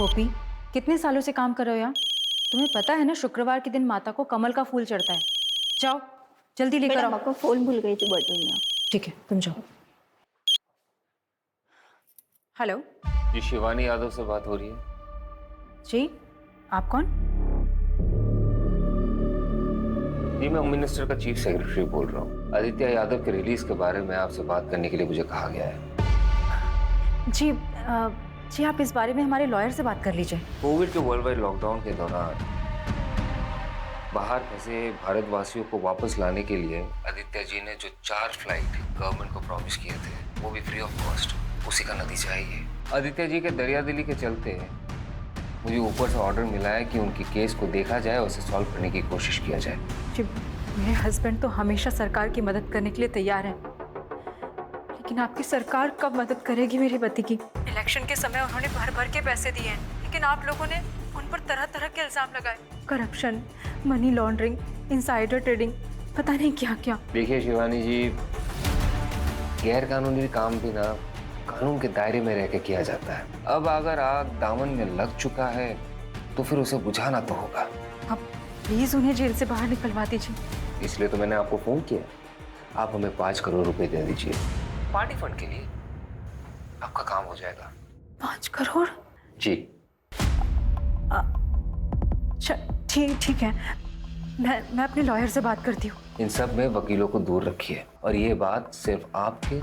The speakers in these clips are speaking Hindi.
गोपी, कितने सालों से काम कर रहे हो यहाँ? तुम्हें पता है ना शुक्रवार के दिन माता को कमल का फूल चढ़ता है। जाओ जल्दी लेकर मैडम आओ। आपको फोन भूल गई थी बॉटल में। ठीक है तुम जाओ। हेलो जी शिवानी यादव से बात हो रही है। जी, आप कौन? जी मैं होम मिनिस्टर का चीफ सेक्रेटरी बोल रहा हूँ। आदित्य यादव के रिलीज के बारे में आपसे बात करने के लिए मुझे कहा गया है। जी जी आप इस बारे में हमारे लॉयर से बात कर लीजिए। कोविड के वर्ल्ड वाइड लॉकडाउन के दौरान बाहर फंसे भारतवासियों को वापस लाने के लिए आदित्य जी ने जो 4 फ्लाइट गवर्नमेंट को प्रॉमिस किए थे वो भी फ्री ऑफ कॉस्ट, उसी का नतीजा है ये। आदित्य जी के दरियादिली के चलते मुझे ऊपर से ऑर्डर मिला है कि उनकी केस को देखा जाए और उसे सॉल्व करने की कोशिश किया जाए। जी मेरे हस्बैंड तो हमेशा सरकार की मदद करने के लिए तैयार हैं, लेकिन आपकी सरकार कब मदद करेगी मेरे पति की? इलेक्शन के समय उन्होंने भर भर के पैसे दिए हैं, लेकिन आप लोगों ने उन पर तरह तरह के इल्जाम लगाए। Corruption, money laundering, insider trading, पता नहीं क्या क्या। देखिए शिवानी जी, गैर कानूनी काम भी ना कानून के दायरे में रह के किया जाता है। अब अगर आग दामन में लग चुका है तो फिर उसे बुझाना तो होगा। आप प्लीज उन्हें जेल से बाहर निकलवा दीजिए। इसलिए तो मैंने आपको फोन किया। आप हमें 5 करोड़ रुपए दे दीजिए पार्टी फंड के लिए, आपका काम हो जाएगा। 5 करोड़? जी अच्छा ठीक है, मैं अपने लॉयर से बात करती हूँ। इन सब में वकीलों को दूर रखिए और ये बात सिर्फ आपके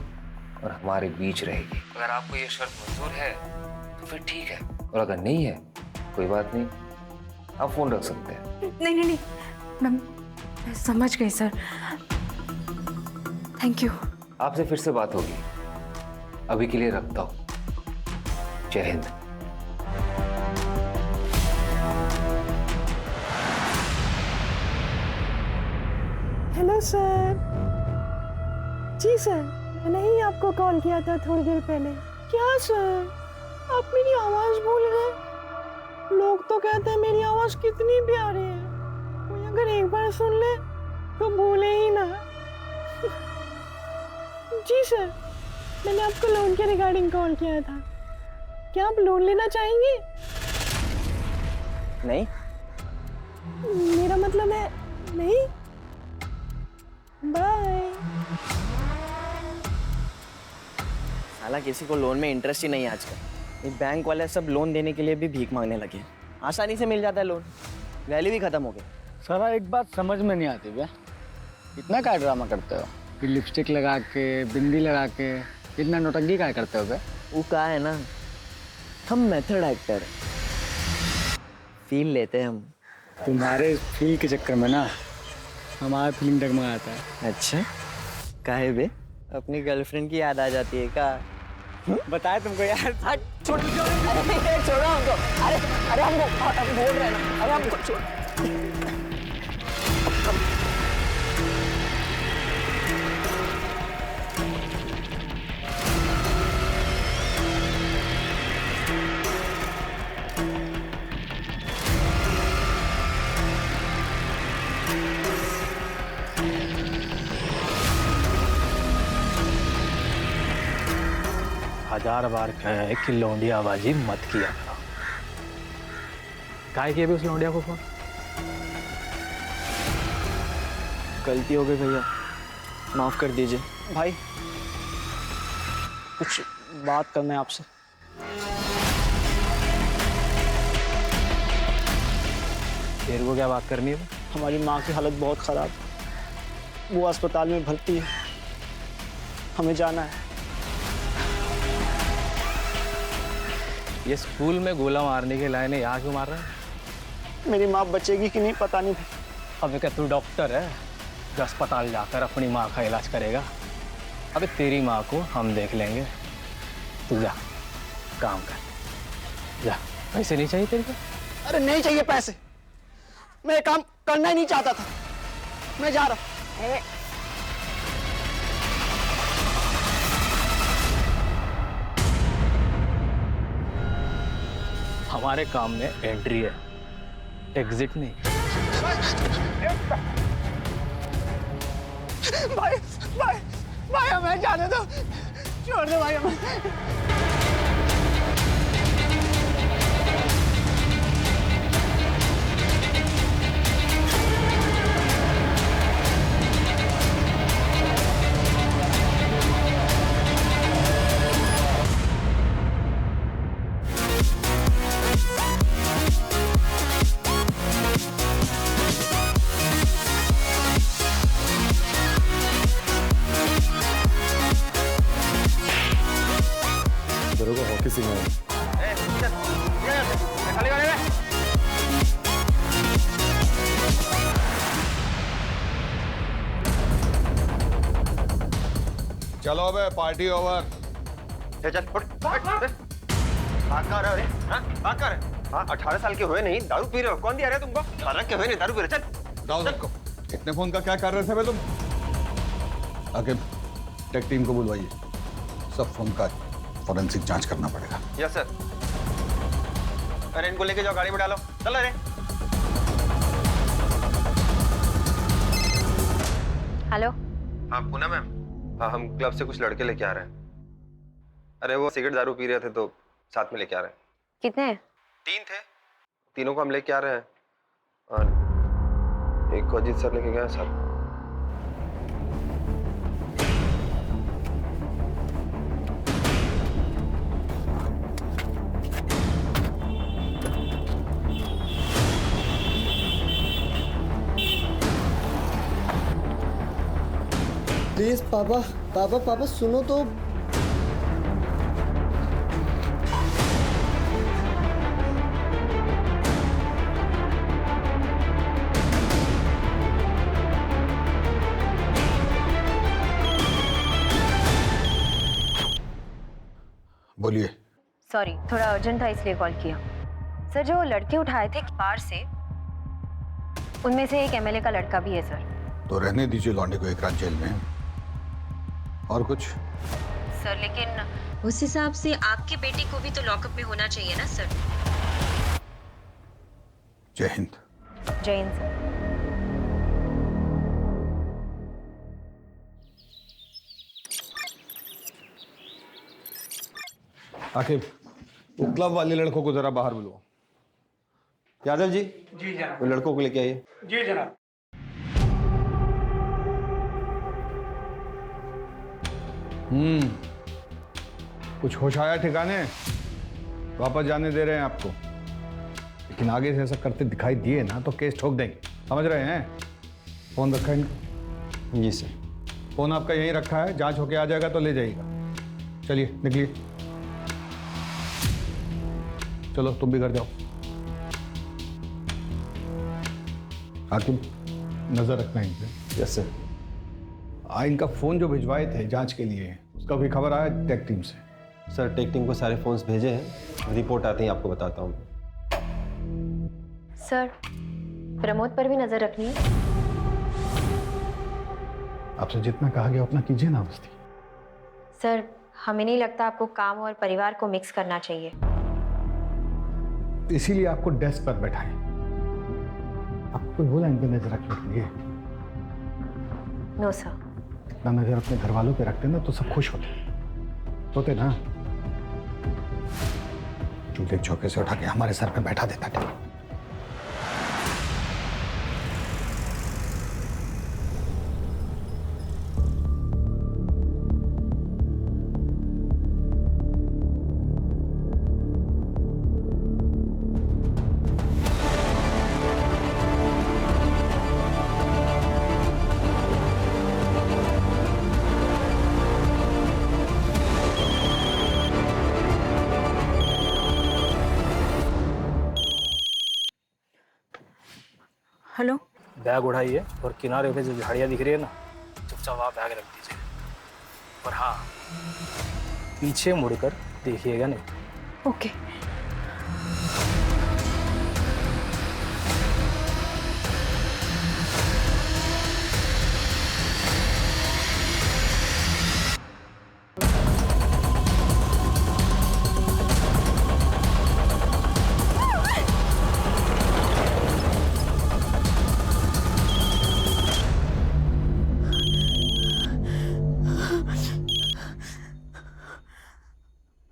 और हमारे बीच रहेगी। अगर आपको ये शर्त मंजूर है तो फिर ठीक है, और अगर नहीं है कोई बात नहीं, आप फोन रख सकते हैं। नहीं मैं समझ गई सर, थैंक यू। आपसे फिर से बात होगी, अभी के लिए रखता हूँ। जय हिंद। Hello sir. जी सर, मैंने ही आपको कॉल किया था थोड़ी देर पहले। क्या सर, आप मेरी आवाज़ भूल गए? लोग तो कहते हैं मेरी आवाज़ कितनी प्यारी है, कोई अगर एक बार सुन ले तो भूले ही ना। जी सर, मैंने आपको लोन के रिगार्डिंग कॉल किया था। क्या आप लोन लेना चाहेंगे? नहीं। मेरा मतलब है नहीं। बाय। साला किसी को लोन में इंटरेस्ट ही नहीं है आजकल। ये बैंक वाले सब लोन देने के लिए भी भीख मांगने लगे। आसानी से मिल जाता है लोन, वैल्यू भी खत्म हो गई। सारा एक बात समझ में नहीं आती भैया, इतना क्या ड्रामा करते हो? कि लिपस्टिक लगा के, बिंदी लगा के इतना नौटंकी क्या करते हो भैया? वो कहा है ना, हम मेथड एक्टर फील लेते हैं हम। तुम्हारे फील के चक्कर में ना हमारा फीलिंग डगमगाता है। अच्छा काहे बे? अपनी गर्लफ्रेंड की याद आ जाती है का? बताए तुमको यार। छोड़ो हमको। अरे हमको बोल रहे हैं ना, अरे हमको छोड़। हजार बार कहा है कि लौंडियाबाजी मत किया करो। काहे किया भी उस लौंडिया को फोन? गलती हो गई भैया, माफ कर दीजिए। भाई कुछ बात करना है आपसे। तेरे को क्या बात करनी है? हमारी माँ की हालत बहुत ख़राब, वो अस्पताल में भर्ती है, हमें जाना है। ये स्कूल में गोला मारने के लायक है, यहाँ क्यों मार रहा है? मेरी माँ बचेगी कि नहीं पता नहीं। अबे क्या तू डॉक्टर है जो अस्पताल जाकर अपनी माँ का इलाज करेगा? अबे तेरी माँ को हम देख लेंगे, तू जा काम कर जा। पैसे नहीं चाहिए तेरे को? अरे नहीं चाहिए पैसे, मैं ये काम करना ही नहीं चाहता था, मैं जा रहा हूँ। हमारे काम में एंट्री है, एग्जिट नहीं। भाई भाई भाई हमें जाने दो, छोड़ दो भाई हमें। किसी में। चलो अबे पार्टी ओवर। चल उठ, भाग कहाँ रहे हो रे? हाँ? भाग कहाँ रहे? हाँ 18 साल के हुए नहीं दारू पी रहे हो? कौन दिया रहा है तुमको? 18 के हुए नहीं दारू पी रहे, चल दाऊ सबको। इतने फोन का क्या कर रहे थे बे तुम? आके टेक टीम को बुलवाइए, सब फोन का फॉरेंसिक जांच करना पड़ेगा। Yes sir. अरे इनको लेके जाओ, गाड़ी में डालो, चल रे। हेलो। हाँ पूनम मैम, हाँ हम क्लब से कुछ लड़के लेके आ रहे हैं। अरे वो सिगरेट दारू पी रहे थे तो साथ में लेके आ रहे हैं। कितने हैं? 3 थे, तीनों को हम लेके आ रहे हैं और एक को अजीत सर लेके गए सर। प्लीज पापा पापा पापा सुनो तो। बोलिए। सॉरी, थोड़ा अर्जेंट था इसलिए कॉल किया। सर जो लड़के उठाए थे बाहर से, उनमें से एक एमएलए का लड़का भी है सर। तो रहने दीजिए लौंडे को एक रात जेल में। और कुछ? सर लेकिन उस हिसाब से आपके बेटे को भी तो लॉकअप में होना चाहिए ना सर। जय हिंद। जय हिंद सर। आखिर वो क्लब वाले लड़कों को जरा बाहर बुलवाओ। यादव जी। जी जनाब। वो लड़कों को लेके आइए। जी जनाब। कुछ होश आया ठिकाने? वापस जाने दे रहे हैं आपको, लेकिन आगे से ऐसा करते दिखाई दिए ना तो केस ठोक देंगे, समझ रहे हैं? फोन रखा है? जी सर। फोन आपका यहीं रखा है, जांच होके आ जाएगा तो ले जाइएगा। चलिए निकलिए, चलो तुम भी घर जाओ। हाकिम नजर रखना इनसे। Yes sir. इनका फोन जो भिजवाए थे जांच के लिए, उसका भी खबर आया टेक टीम से? सर टेक टीम को सारे फोन्स भेजे हैं, रिपोर्ट आते ही आपको बताता हूँ। सर प्रमोद पर भी नजर रखनी है। आपसे जितना कहा गया उतना कीजिए ना बस्ती। सर हमें नहीं लगता आपको काम और परिवार को मिक्स करना चाहिए। इसीलिए आपको डेस्क पर बैठाएं। आपको बोला इन पे नजर रखने के लिए। No sir. इतना नजर अपने घर वालों पे रखते ना तो सब खुश होते ना। चूल्हे चौके से उठा के हमारे सर पे बैठा देता था। हेलो। बैग उठाइए और किनारे पे जो झाड़ियाँ दिख रही है ना, चुपचाप वहाँ बैग रख दीजिए। और हाँ, पीछे मुड़कर देखिएगा नहीं। ओके।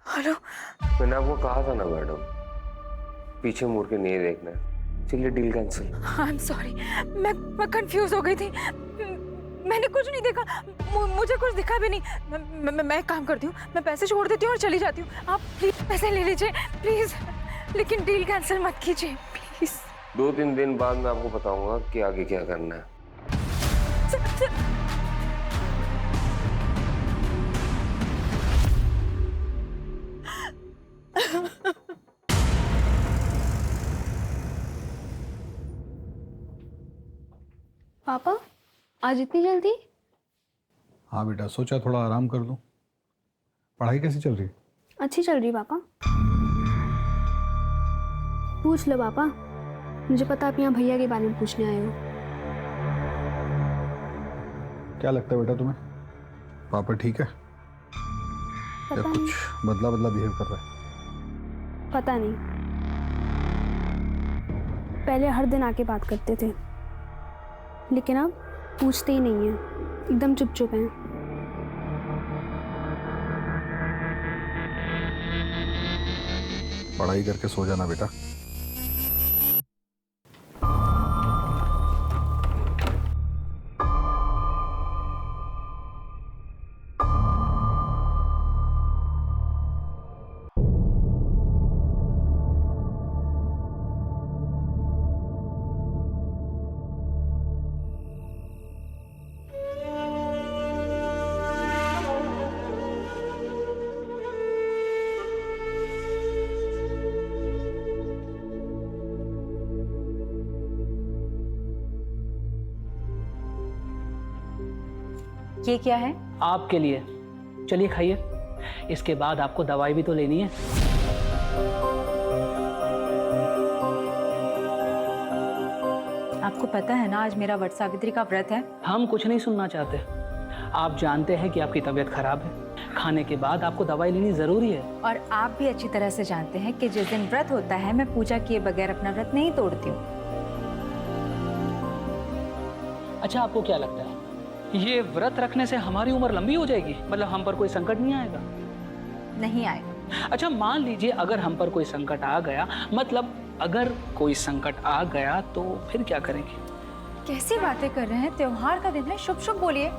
हेलो। मैंने आपको कहा था ना मैडम, पीछे मुड़ के नहीं देखना है। चलिए deal cancel. I am sorry, मैं कंफ्यूज हो गई थी। मैंने कुछ नहीं देखा, मुझे कुछ दिखा भी नहीं। मैं एक काम करती हूँ, मैं पैसे छोड़ देती हूँ और चली जाती हूँ। आप प्लीज पैसे ले लीजिए प्लीज, लेकिन डील कैंसिल मत कीजिए प्लीज। 2-3 दिन बाद मैं आपको बताऊंगा कि आगे क्या करना है। पापा आज इतनी जल्दी? हाँ बेटा, सोचा थोड़ा आराम कर लूँ। पढ़ाई कैसी चल रही? अच्छी चल रही पापा। पूछ लो पापा, मुझे पता आप यहाँ भैया के बारे में पूछने आए हो। क्या लगता है बेटा तुम्हें, पापा ठीक है या पता कुछ नहीं, बदला बदला बिहेव कर रहा है? पता नहीं। पहले हर दिन आके बात करते थे, लेकिन अब पूछते ही नहीं है, एकदम चुप चुप हैं। पढ़ाई करके सो जाना बेटा। ये क्या है? आपके लिए, चलिए खाइए। इसके बाद आपको दवाई भी तो लेनी है। आपको पता है ना आज मेरा वट सावित्री का व्रत है। हम कुछ नहीं सुनना चाहते। आप जानते हैं कि आपकी तबीयत खराब है, खाने के बाद आपको दवाई लेनी जरूरी है। और आप भी अच्छी तरह से जानते हैं कि जिस दिन व्रत होता है मैं पूजा किए बगैर अपना व्रत नहीं तोड़ती हूँ। अच्छा, आपको क्या लगता है ये व्रत रखने से हमारी उम्र लंबी हो जाएगी? मतलब हम पर कोई संकट नहीं आएगा? नहीं आएगा। अच्छा, मान लीजिए अगर हम पर कोई संकट आ गया, मतलब अगर कोई संकट आ गया तो फिर क्या करेंगे? कैसी बातें कर रहे हैं? त्योहार का दिन है, शुभ शुभ बोलिए।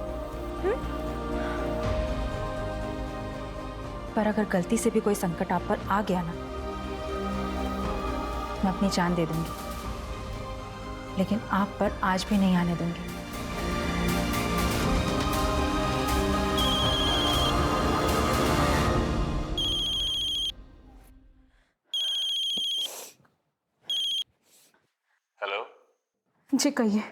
पर अगर गलती से भी कोई संकट आप पर आ गया ना, मैं अपनी जान दे दूंगी, लेकिन आप पर आज भी नहीं आने दूंगी। हेलो जी कहिए।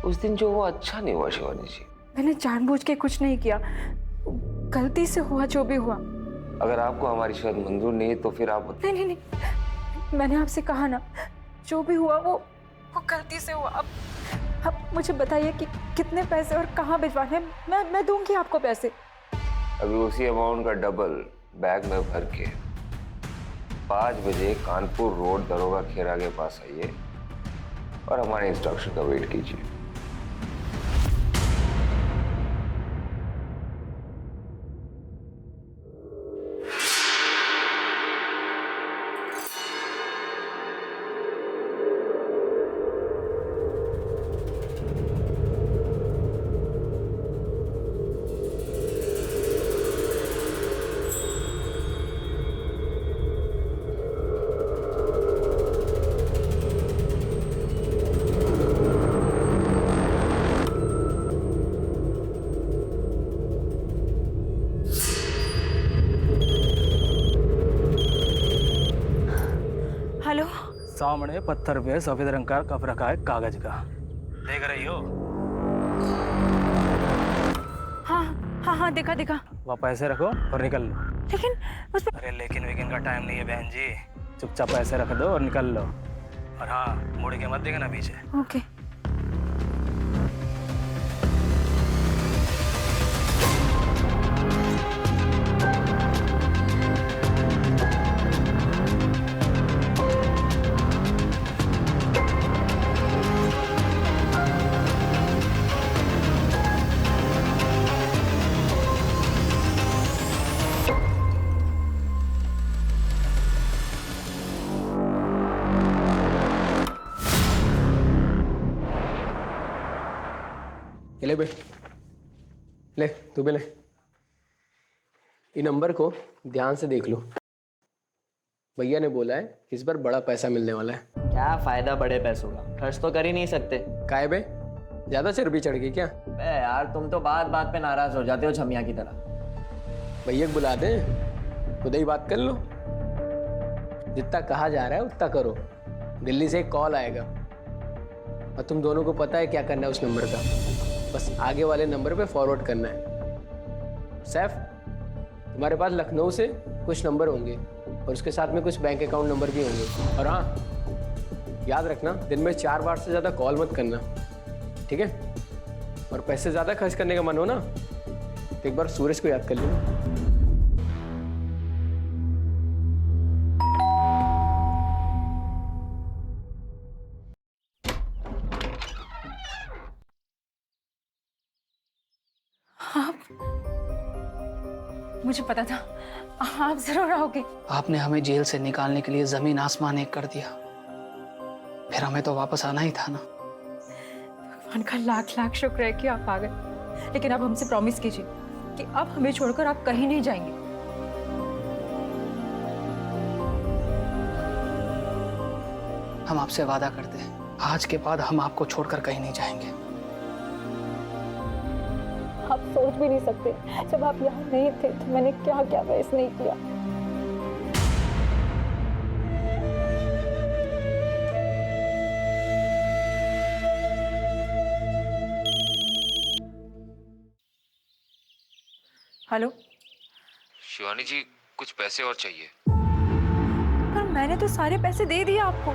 उस दिन जो हुआ अच्छा नहीं हुआ शिवानी जी। मैंने जानबूझ के कुछ नहीं किया, गलती से हुआ जो भी हुआ। अगर आपको हमारी शायद मंजूर नहीं है तो फिर आप नहीं नहीं नहीं, मैंने आपसे कहा ना, जो भी हुआ वो गलती से हुआ। अब मुझे बताइए कि कितने पैसे और कहाँ भिजवाने हैं। मैं दूंगी आपको पैसे। अभी उसी अमाउंट का डबल बैग में भर के 5 बजे कानपुर रोड दरोगा खेरा के पास आइए और हमारे इंस्ट्रक्शन का वेट कीजिए। हेलो। सामने पत्थर पे सफेद रंग का कप रखा है कागज का, देख रही हो? हाँ हाँ हाँ, देखा देखा। वहाँ पैसे रखो और निकल लो। लेकिन उसमें अरे लेकिन वेकिन का टाइम नहीं है बहन जी, चुपचाप पैसे रख दो और निकल लो। और हाँ, मुड़ के मत देखना पीछे। ओके। ले बे, ले तू भी ले। ये नंबर को ध्यान से देख लो, भैया ने बोला है इस बार बड़ा पैसा मिलने वाला है। क्या फायदा बड़े पैसों का, खर्च तो कर ही नहीं सकते। काहे बे, ज्यादा चर्बी चढ़ गई क्या? बे यार, तुम तो बात बात पे नाराज हो जाते हो छमिया की तरह। भैया को बुला दे, खुद ही बात कर लो। जितना कहा जा रहा है उतना करो, दिल्ली से एक कॉल आएगा, और तुम दोनों को पता है क्या करना है उस नंबर का। बस आगे वाले नंबर पे फॉरवर्ड करना है। सैफ, तुम्हारे पास लखनऊ से कुछ नंबर होंगे और उसके साथ में कुछ बैंक अकाउंट नंबर भी होंगे। और हाँ, याद रखना दिन में 4 बार से ज़्यादा कॉल मत करना, ठीक है? और पैसे ज़्यादा खर्च करने का मन हो ना तो एक बार सूरज को याद कर लेना। मुझे पता था आप जरूर आओगे। आपने हमें जेल से निकालने के लिए जमीन आसमान एक कर दिया, फिर हमें तो वापस आना ही था ना। भगवान का लाख लाख शुक्र है कि आप आ गए। लेकिन अब हमसे प्रॉमिस कीजिए कि अब हमें छोड़कर आप कहीं नहीं जाएंगे। हम आपसे वादा करते हैं, आज के बाद हम आपको छोड़कर कहीं नहीं जाएंगे। आप सोच भी नहीं सकते, जब आप यहाँ नहीं थे तो मैंने क्या क्या फेस नहीं किया। हेलो शिवानी जी, कुछ पैसे और चाहिए। पर मैंने तो सारे पैसे दे दिए आपको।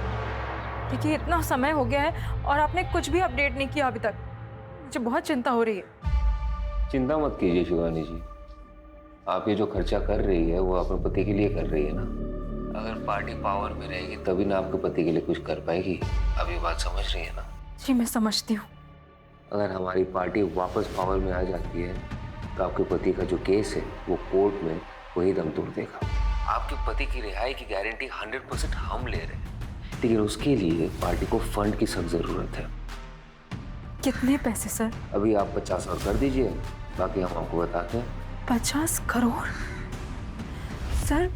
देखिए इतना समय हो गया है और आपने कुछ भी अपडेट नहीं किया अभी तक। मुझे बहुत चिंता हो रही है। चिंता मत कीजिए शिवानी जी, आप ये जो खर्चा कर रही है वो अपने पति के लिए कर रही है ना। अगर पार्टी पावर में रहेगी तभी ना आपके पति के लिए कुछ कर पाएगी। अब ये बात समझ रही है ना? जी मैं समझती हूँ। अगर हमारी पार्टी वापस पावर में आ जाती है तो आपके पति का जो केस है वो कोर्ट में वही दम तोड़ देगा। आपके पति की रिहाई की गारंटी 100% हम ले रहे हैं, लेकिन उसके लिए पार्टी को फंड की सख्त जरूरत है। कितने पैसे सर? अभी आप 50 और कर दीजिए, बाकी हम आपको बताते हैं। 50 करोड़? सर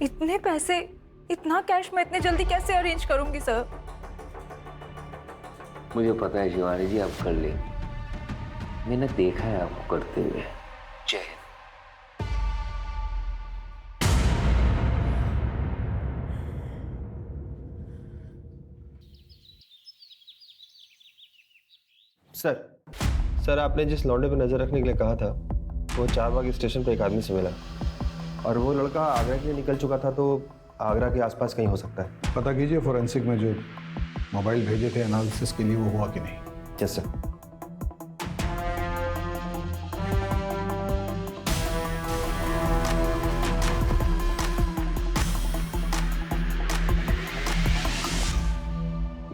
इतने पैसे, इतना कैश मैं इतने जल्दी कैसे अरेंज करूंगी सर? मुझे पता है शिवानी जी, आप कर लेंगी। मैंने देखा है आपको करते हुए। जय हिंद। सर आपने जिस लौंडे पर नजर रखने के लिए कहा था वो चारबाग स्टेशन पर एक आदमी से मिला और वो लड़का आगरा के लिए निकल चुका था, तो आगरा के आसपास कहीं हो सकता है। पता कीजिए फोरेंसिक में जो मोबाइल भेजे थे एनालिसिस के लिए वो हुआ कि नहीं। Yes sir.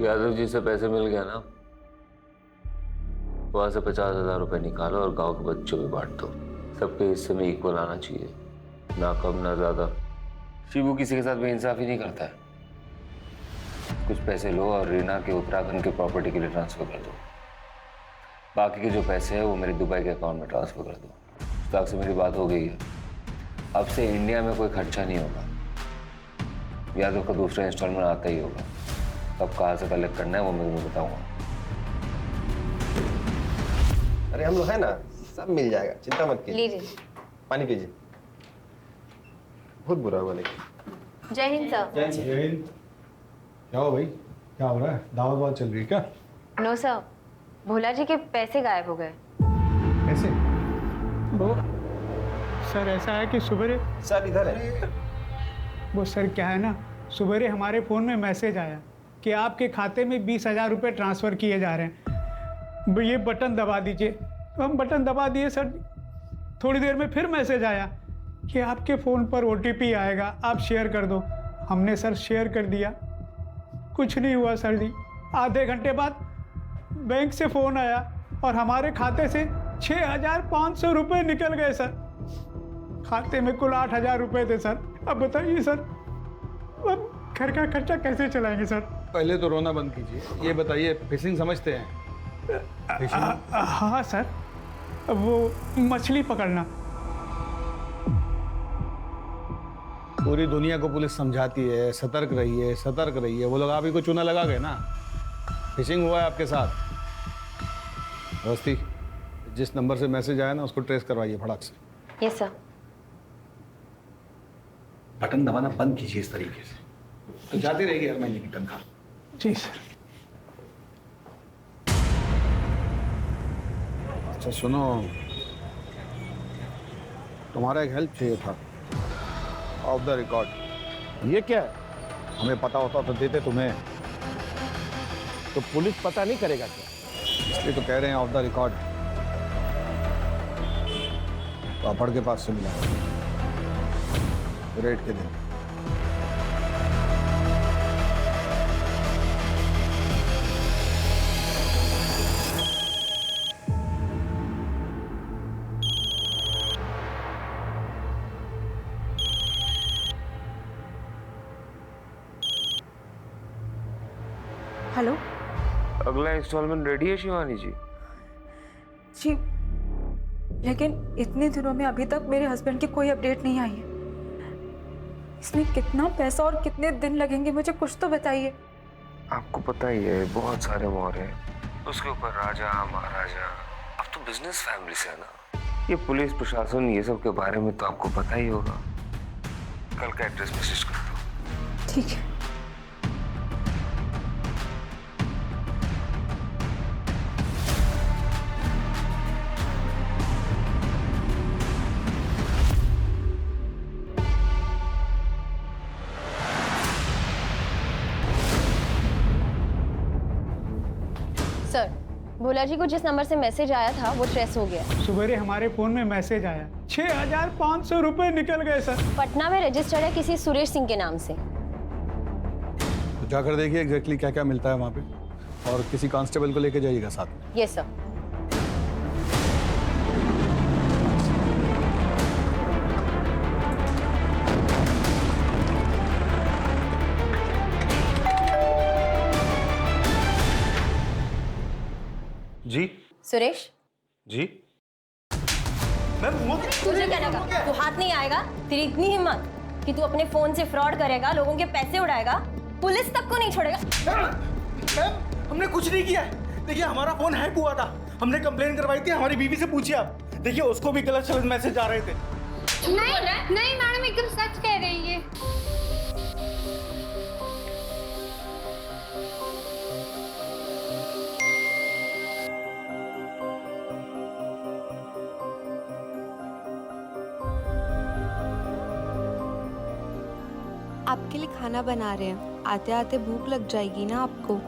यादव जी से पैसे मिल गया ना, वहां से 50,000 रुपए निकालो और गांव के बच्चों में बांट दो। सबके हिस्से में इक्वल आना चाहिए, ना कम ना ज्यादा। शिबू किसी के साथ बेइंसाफी नहीं करता है। कुछ पैसे लो और रीना के उत्तराखंड के प्रॉपर्टी के लिए ट्रांसफर कर दो। बाकी के जो पैसे हैं वो मेरे दुबई के अकाउंट में ट्रांसफर कर दो। मुश्ताक से मेरी बात हो गई है, अब से इंडिया में कोई खर्चा नहीं होगा। यादव का दूसरा इंस्टॉलमेंट आता ही होगा। कब कहाँ से कलेक्ट करना है वो मैं तुम्हें बताऊंगा। अरे हम लोग है ना, सब मिल जाएगा, चिंता मत कीजिए। पानी पीजिए। बहुत बुरा हुआ लेकिन। जय हिंद सर। जय हिंद। क्या हो भाई, क्या हो रहा है? दावत वावत चल रही है क्या? नो सर, भोला जी के पैसे गायब हो गए। कैसे? वो सर ऐसा है कि सुबह सर इधर है। वो सर क्या है ना, सुबह हमारे फ़ोन में मैसेज आया कि आपके खाते में 20,000 रुपये ट्रांसफ़र किए जा रहे हैं, ये बटन दबा दीजिए। तो हम बटन दबा दिए सर। थोड़ी देर में फिर मैसेज आया कि आपके फ़ोन पर OTP आएगा, आप शेयर कर दो। हमने सर शेयर कर दिया, कुछ नहीं हुआ सर जी। आधे घंटे बाद बैंक से फ़ोन आया और हमारे खाते से 6,500 रुपये निकल गए सर। खाते में कुल 8,000 रुपये थे सर। अब बताइए सर, अब घर का खर्चा कैसे चलाएंगे सर? पहले तो रोना बंद कीजिए। ये बताइए, फिशिंग समझते हैं? हाँ सर, वो मछली पकड़ना। पूरी दुनिया को पुलिस समझाती है सतर्क रहिए सतर्क रहिए। वो लोग आप ही को चूना लगा गए ना। फिशिंग हुआ है आपके साथ। दोस्ती, जिस नंबर से मैसेज आया ना उसको ट्रेस करवाइए फटाक से। Yes sir. बटन दबाना बंद कीजिए इस तरीके से, तो जाती रहेगी हर महीने की तनख्वाह। जी सर। अच्छा सुनो, तुम्हारा एक हेल्प चाहिए था, ऑफ द रिकॉर्ड। ये क्या है? हमें पता होता तो देते तुम्हें। तो पुलिस पता नहीं करेगा क्या? इसलिए तो कह रहे हैं ऑफ द रिकॉर्ड। पापड़ के पास से मिला, रेट के दिन। हेलो अगला इंस्टॉलमेंट रेडी है शिवानी जी? जी, लेकिन इतने दिनों में अभी तक मेरे हस्बैंड की कोई अपडेट नहीं आई है। इसमें कितना पैसा और कितने दिन लगेंगे, मुझे कुछ तो बताइए। आपको पता ही है बहुत सारे मोहर हैं, उसके ऊपर राजा महाराजा। अब तो बिजनेस फैमिली से है ना, ये पुलिस प्रशासन ये सब के बारे में तो आपको पता ही होगा। कल का एड्रेस मैसेज कर दो। ठीक है। सर, भोला जी को जिस नंबर से मैसेज आया था वो ट्रेस हो गया। सुबह हमारे फोन में मैसेज आया, 6,500 रुपए निकल गए सर। पटना में रजिस्टर्ड है किसी सुरेश सिंह के नाम से। तो जाकर देखिए एग्जैक्टली क्या क्या मिलता है वहाँ पे, और किसी कांस्टेबल को लेके जाइएगा साथ में। Yes sir. जी सुरेश, जी मैम, वो तुझे क्या लगा तू हाथ नहीं आएगा? तेरी इतनी हिम्मत कि तू अपने फोन से फ्रॉड करेगा, लोगों के पैसे उड़ाएगा, पुलिस तक को नहीं छोड़ेगा। मैम, हमने कुछ नहीं किया है। देखिए हमारा फोन हैक हुआ था, हमने कंप्लेन करवाई थी, हमारी बीवी से पूछिए आप। देखिए उसको भी गलत गलत मैसेज आ रहे थे। नहीं मैडम, एकदम सच कह रही है। आपके लिए खाना बना रहे हैं, आते आते भूख लग जाएगी ना आपको।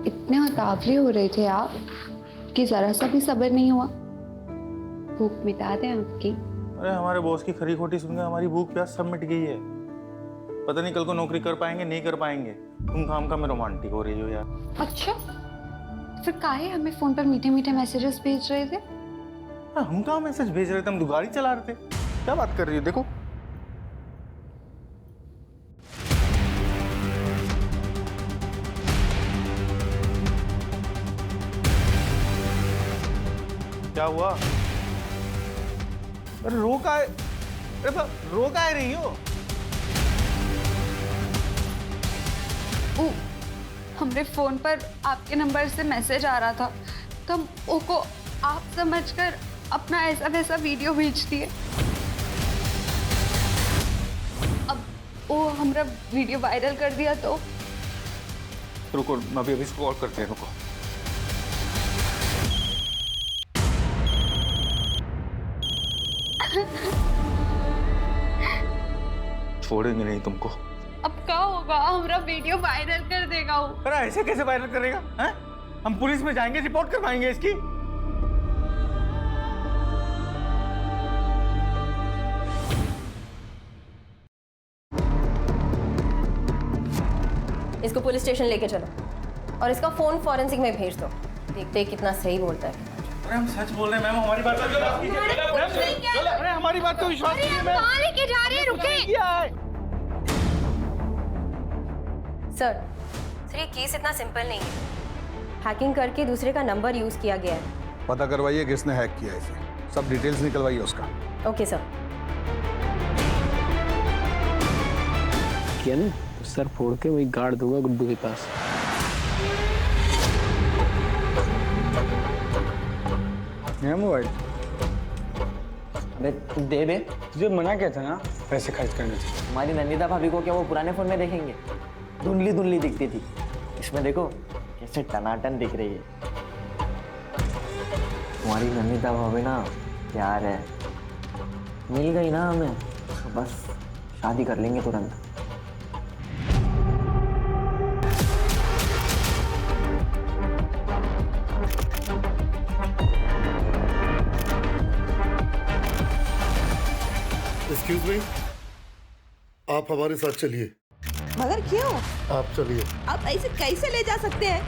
इतने उतावले हो रहे थे आप कि जरा सा भी सब्र नहीं हुआ। भूख मिटा दें आपकी। अरे हमारे बॉस की खरी खोटी सुनकर हमारी भूख प्यास सब मिट गई है। पता नहीं कल को नौकरी कर पाएंगे नहीं कर पाएंगे। तुम काम में रोमांटिक हो रही हो यार। अच्छा, फिर काहे हमें फोन पर मीठे मीठे मैसेजेस भेज रहे थे? हम कहाँ मैसेज भेज रहे थे, हम तो गाड़ी चला रहे थे। क्या बात कर रही हो? देखो क्या हुआ? अरे रो का है, रो का है रही हो? हमरे फोन पर आपके नंबर से मैसेज आ रहा था तो हम को आप समझकर अपना ऐसा वैसा वीडियो भेज दिए। अब वो हमारा वीडियो वायरल कर दिया तो रुको, मैं अभी इसको कॉल करते हैं, रुको। छोड़ेंगे नहीं तुमको। अब क्या होगा? हमारा वीडियो वायरल कर देगा वो। अरे ऐसे कैसे वायरल करेगा? हैं? हम पुलिस में जाएंगे, रिपोर्ट करवाएंगे इसकी। इसको पुलिस स्टेशन लेके चलो और इसका फोन फॉरेंसिक में भेज दो। देखते हैं कितना सही बोलता है। अरे हम सच बोल रहे हैं मैम, हमारी बात का अरे हमारी बात को विश्वास कीजिए मैम। कहां लेके जा रहे हैं? रुके सर, ये केस इतना सिंपल नहीं है। हैकिंग करके दूसरे का नंबर यूज किया गया है। पता करवाइए किसने हैक किया इसे, सब डिटेल्स निकलवाइए उसका। Okay sir. किया ना तो सर फोड़ के वही गाड़ दूंगा गुड्डू के पास। मोबाइल अबे तू दे बे। तुझे मना किया था ना पैसे खर्च करने से। हमारी नंदिता भाभी को क्या वो पुराने फोन में देखेंगे? धुंधली धुंधली दिखती थी, इसमें देखो कैसे टनाटन दिख रही है। तुम्हारी नंदिता भाभी ना प्यार है, मिल गई ना हमें तो बस शादी कर लेंगे तुरंत। एक्सक्यूज मी, आप हमारे साथ चलिए। मगर क्यों? आप चलिए। आप ऐसे कैसे ले जा सकते हैं?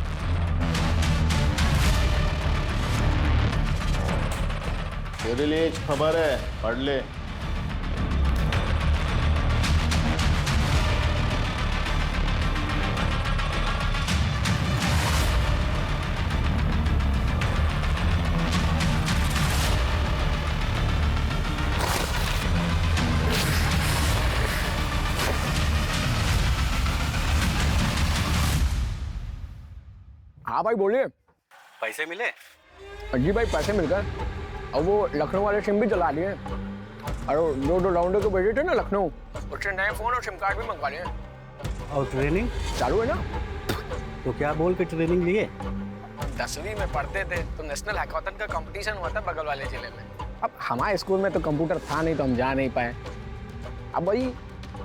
तेरे लिए एक खबर है, पढ़ ले। हाँ भाई बोलिए। पैसे मिले? जी भाई पैसे मिल गए। अब वो लखनऊ वाले सिम भी चला लिए। अरे दो राउंडर को भेजे थे ना लखनऊ, उससे नए फोन और सिम कार्ड भी मंगवा लिए। और ट्रेनिंग चालू है ना? तो क्या बोल के ट्रेनिंग लिए? 10वीं में पढ़ते थे तो नेशनल हैकाथन का कंपटीशन हुआ था बगल वाले जिले में। अब हमारे स्कूल में तो कंप्यूटर था नहीं तो हम जा नहीं पाए। अब भाई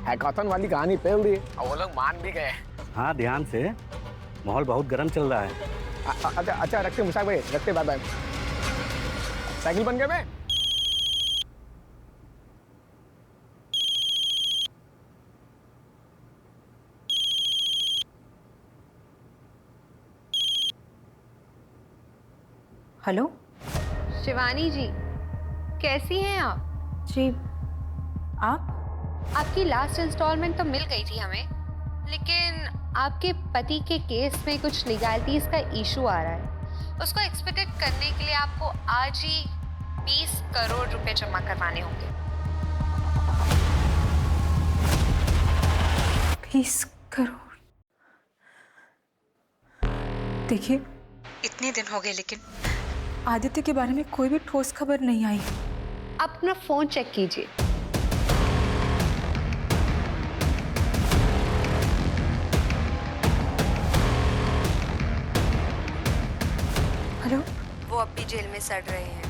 हैकाथन वाली कहानी फैल दी और वो लोग मान भी गए। हाँ ध्यान से, माहौल बहुत गर्म चल रहा है। अच्छा अच्छा रखते मुसाक भाई, रखते बाय बाय। साइकिल बन गए मैं। हेलो शिवानी जी, कैसी हैं आप? जी, आप? आपकी लास्ट इंस्टॉलमेंट तो मिल गई थी हमें, लेकिन आपके पति के केस में कुछ लीगैलिटीज का इशू आ रहा है। उसको एक्सपेक्टेड करने के लिए आपको आज ही 20 करोड़ रुपए जमा करवाने होंगे। 20 करोड़? देखिए, इतने दिन हो गए लेकिन आदित्य के बारे में कोई भी ठोस खबर नहीं आई। आप अपना फोन चेक कीजिए। हेलो? वो अब भी जेल में सड़ रहे हैं,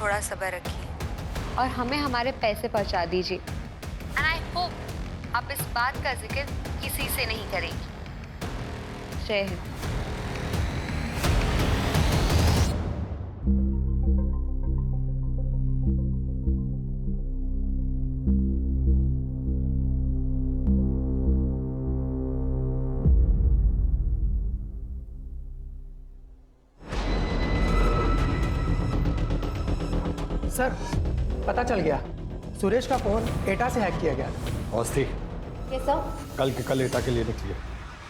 थोड़ा सब्र रखिए और हमें हमारे पैसे पहुंचा दीजिए। एंड आई होप आप इस बात का जिक्र किसी से नहीं करेंगे। जय हिंद। सर पता चल गया, सुरेश का फोन एटा से हैक किया गया। औस्ती, ये सब? कल के कल एटा के लिए निकलिए।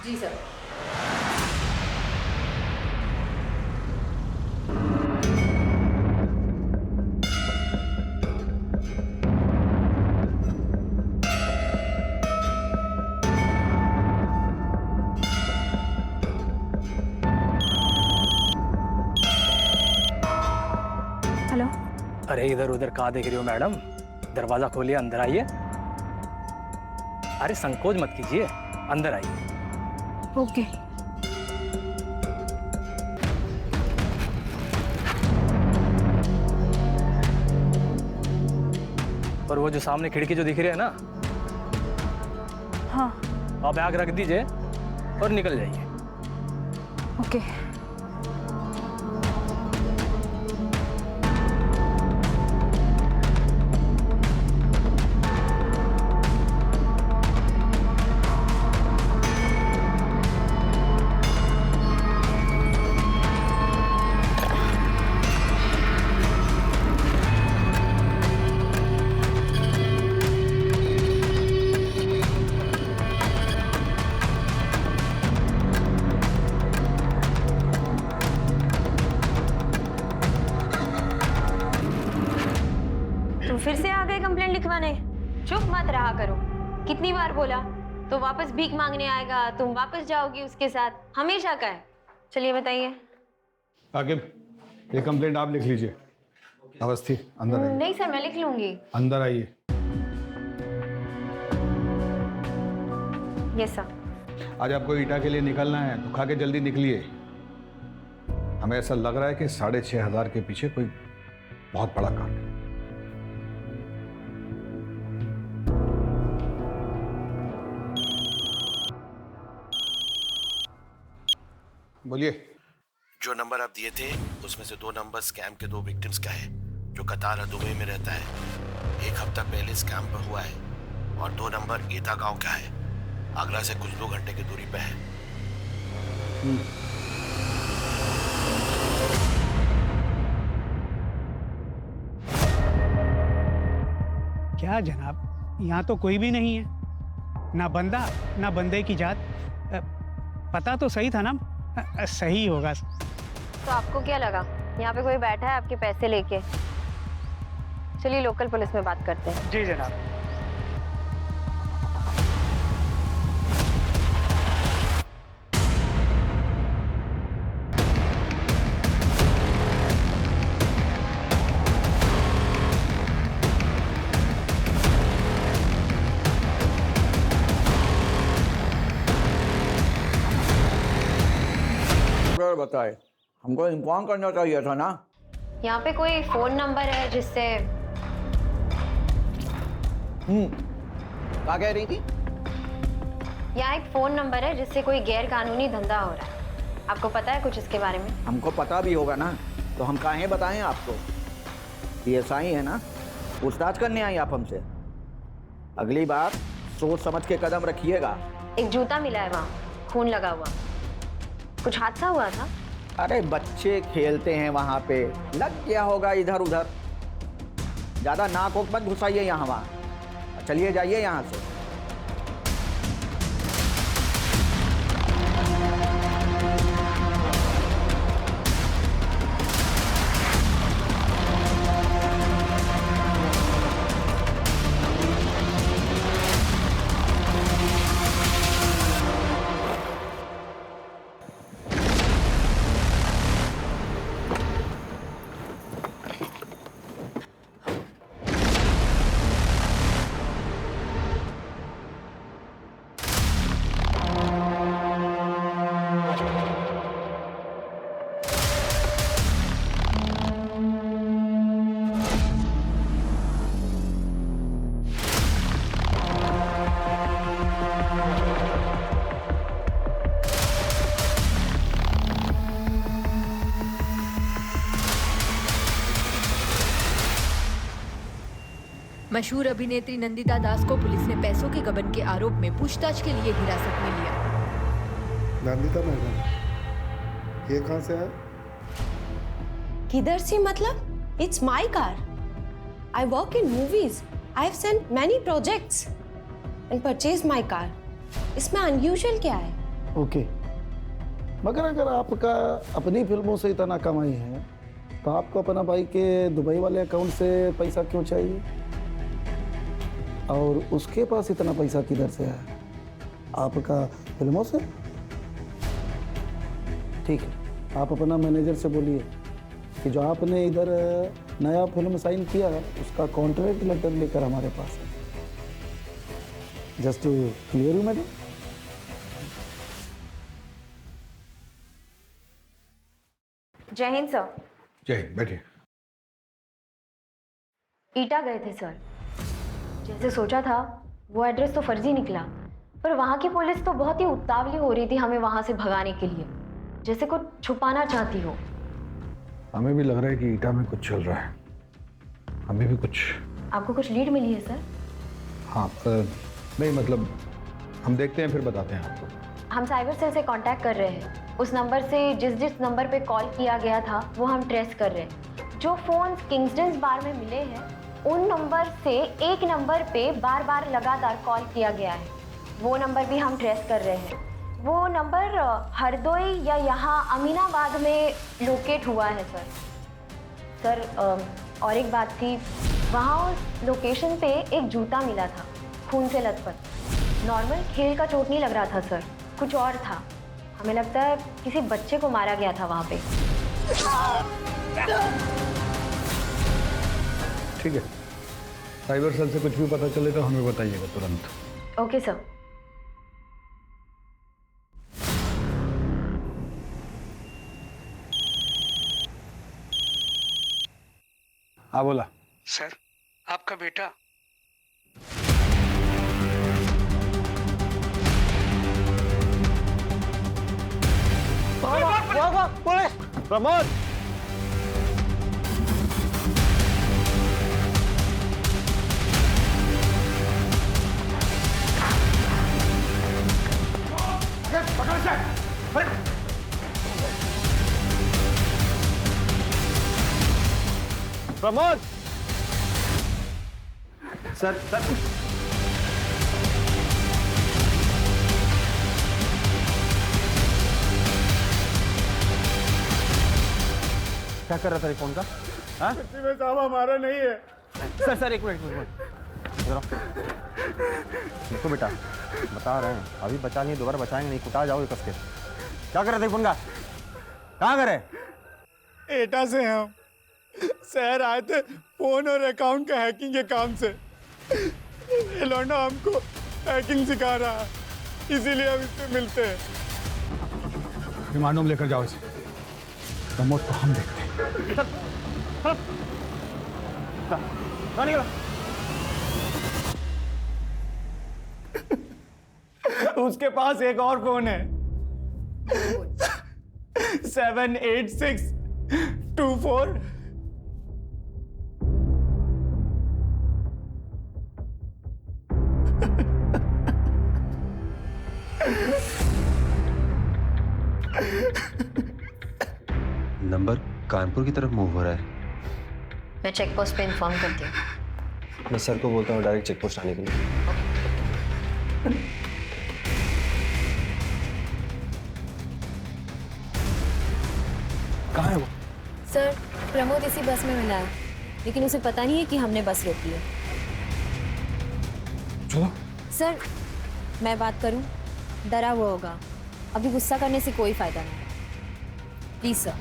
जी सर। हेलो? अरे इधर उधर कहाँ देख रही हो मैडम? दरवाजा खोलिए, अंदर आइए। अरे संकोच मत कीजिए, अंदर आइए। ओके। और वो जो सामने खिड़की जो दिख रही है ना, हाँ। आप बैग रख दीजिए और निकल जाइए। ओके। फिर से आ गए कंप्लेंट लिखवाने? चुप मत रहा करो। कितनी बार बोला? तो वापस भीख मांगने आएगा, तुम वापस जाओगी उसके साथ, हमेशा का है। चलिए बताइए। आकिब, ये कंप्लेंट आप लिख लीजिए। अवस्थी, अंदर आइए। नहीं सर, मैं लिख लूंगी। अंदर आइए। Yes sir. आज आपको ईटा के लिए निकलना है तो खा के जल्दी निकलिए। हमें ऐसा लग रहा है कि 6,500 के पीछे कोई बहुत बड़ा कांड है। बोलिए। जो नंबर आप दिए थे उसमें से 2 नंबर स्कैम के 2 विक्टिम्स का है, जो कतार दुबई में रहता है। 1 हफ्ता पहले स्कैम पर हुआ है। और 2 नंबर ईता गांव का है, आगरा से कुछ 2 घंटे की दूरी पे है। क्या जनाब, यहाँ तो कोई भी नहीं है, ना बंदा ना बंदे की जात। पता तो सही था ना? सही होगा। तो आपको क्या लगा यहाँ पे कोई बैठा है आपके पैसे लेके? चलिए लोकल पुलिस में बात करते हैं। जी जनाब। बताए, हमको इन्फॉर्म करना चाहिए था ना। यहाँ पे कोई फोन नंबर है जिससे? क्या कह रही थी? यहाँ एक फोन नंबर है जिससे कोई गैर कानूनी धंधा हो रहा है। आपको पता है कुछ इसके बारे में? हमको पता भी होगा ना, तो हम काहे बताएं आपको? PSI है ना, पूछताछ करने आई आप हमसे। अगली बार सोच समझ के कदम रखिएगा। एक जूता मिला है वहाँ, खून लगा हुआ। कुछ हादसा हुआ था? अरे बच्चे खेलते हैं वहाँ पे, लग गया होगा इधर उधर। ज्यादा नाक वोक मत घुसाइए यहाँ वहाँ। चलिए जाइए यहाँ से। मशहूर अभिनेत्री नंदिता दास को पुलिस ने पैसों के गबन के आरोप में पूछताछ के लिए हिरासत में लिया। नंदिता मैडम, ये कहाँ से है? किधर से मतलब? It's my car. I work in movies. I have sent many projects and purchased my car. इसमें unusual क्या है? ओके, मगर अगर आपका अपनी फिल्मों से इतना कमाई है तो आपको अपना भाई के दुबई वाले अकाउंट से पैसा क्यों चाहिए? और उसके पास इतना पैसा किधर से है? आपका फिल्मों से? ठीक है, आप अपना मैनेजर से बोलिए कि जो आपने इधर नया फिल्म साइन किया है उसका कॉन्ट्रैक्ट लेटर लेकर हमारे पास है। Just to clear you madam. जय हिंद सर। जय बैठिए। ईटा गए थे सर। जैसे सोचा था वो एड्रेस तो फर्जी निकला, पर वहाँ की पुलिस तो बहुत ही उतावली हो रही थी हमें वहाँ से भगाने के लिए, जैसे कुछ छुपाना चाहती हो। हमें भी लग रहा है कि ईटा में कुछ चल रहा है। हमें भी कुछ। आपको कुछ लीड मिली है सर? हाँ नहीं मतलब हम देखते हैं फिर बताते हैं आपको। हम साइबर सेल से कांटेक्ट कर रहे हैं। उस नंबर से जिस नंबर पे कॉल किया गया था वो हम ट्रेस कर रहे हैं। जो फ़ोन किंग्सडन्स बार में मिले हैं उन नंबर से एक नंबर पे बार बार लगातार कॉल किया गया है, वो नंबर भी हम ट्रेस कर रहे हैं। वो नंबर हरदोई या यहाँ अमीनाबाद में लोकेट हुआ है सर। और एक बात थी, वहाँ उस लोकेशन पे एक जूता मिला था खून से लथपथ। नॉर्मल खेल का चोट नहीं लग रहा था सर, कुछ और था। हमें लगता है किसी बच्चे को मारा गया था वहाँ पे। ठीक है, साइबर सेल से कुछ भी पता चले तो हमें बताइएगा तुरंत। Okay sir. हाँ बोला। सर आपका बेटा पुलिस! प्रमोद! प्रमोद! सर क्या कर रहा था फोन का? हाँ? में साहब हमारा नहीं है। सर एक मिनट देखो बेटा, बता रहे हैं अभी बचा नहीं, दोबारा बचाएंगे नहीं, कुटा जाओगे कस के। क्या कर रहे थे फोन का? कहाँ करे? एटा से हम शहर आए थे फोन और अकाउंट का हैकिंग के काम से। ये लौंडा हमको हैकिंग सिखा रहा है, इसीलिए हम इससे मिलते हैं। रिमांड में लेकर जाओ इसे। प्रमोद को हम देखते हैं। उसके पास एक और फोन है 78624। नंबर कानपुर की तरफ मूव हो रहा है। मैं चेक पोस्ट पे इन्फॉर्म करती हूँ। मैं सर को बोलता हूँ डायरेक्ट चेक पोस्ट आने के लिए। कहाँ है वो? सर प्रमोद इसी बस में मिला है, लेकिन उसे पता नहीं है कि हमने बस रोकी है। चलो। सर मैं बात करूं, डरा हुआ होगा, अभी गुस्सा करने से कोई फायदा नहीं। Please sir.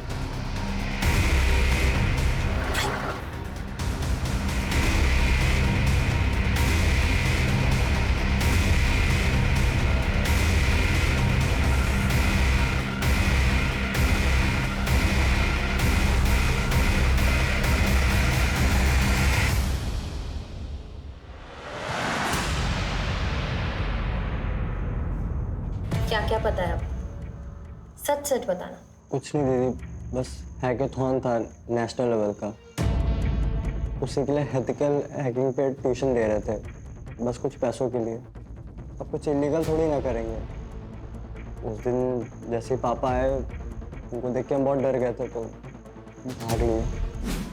क्या क्या पता है आपको? सच सच बताना। कुछ नहीं दीदी, बस हैकेथॉन था नेशनल लेवल का, उसी के लिए एथिकल हैकिंग पे ट्यूशन दे रहे थे, बस कुछ पैसों के लिए। अब कुछ इलीगल थोड़ी ना करेंगे। उस दिन जैसे ही पापा आए उनको देख के हम बहुत डर गए थे तो भाग लिए।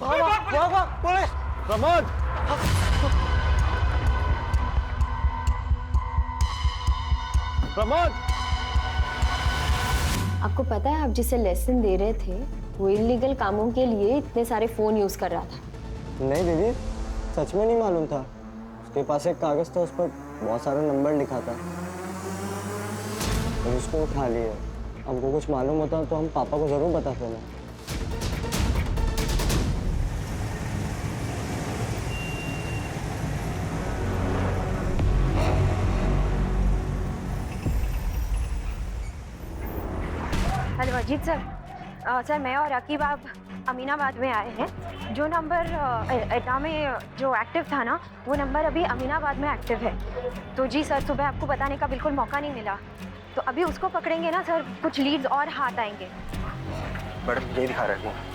पुलिस! प्रमोद! प्रमोद! आपको पता है आप जिसे लेसन दे रहे थे वो इलीगल कामों के लिए इतने सारे फोन यूज कर रहा था। नहीं दीदी, सच में नहीं मालूम था। उसके पास एक कागज था, उस पर बहुत सारा नंबर लिखा था और उसको उठा लिए। हमको कुछ मालूम होता तो हम पापा को जरूर बताते ना। अजीत सर, सर मैं और रकीब आप अमीनाबाद में आए हैं। जो नंबर एटा में जो एक्टिव था ना, वो नंबर अभी अमीनाबाद में एक्टिव है। तो जी सर, सुबह आपको बताने का बिल्कुल मौका नहीं मिला, तो अभी उसको पकड़ेंगे ना सर, कुछ लीड्स और हाथ आएंगे। मैडम ये दिखा रहे हैं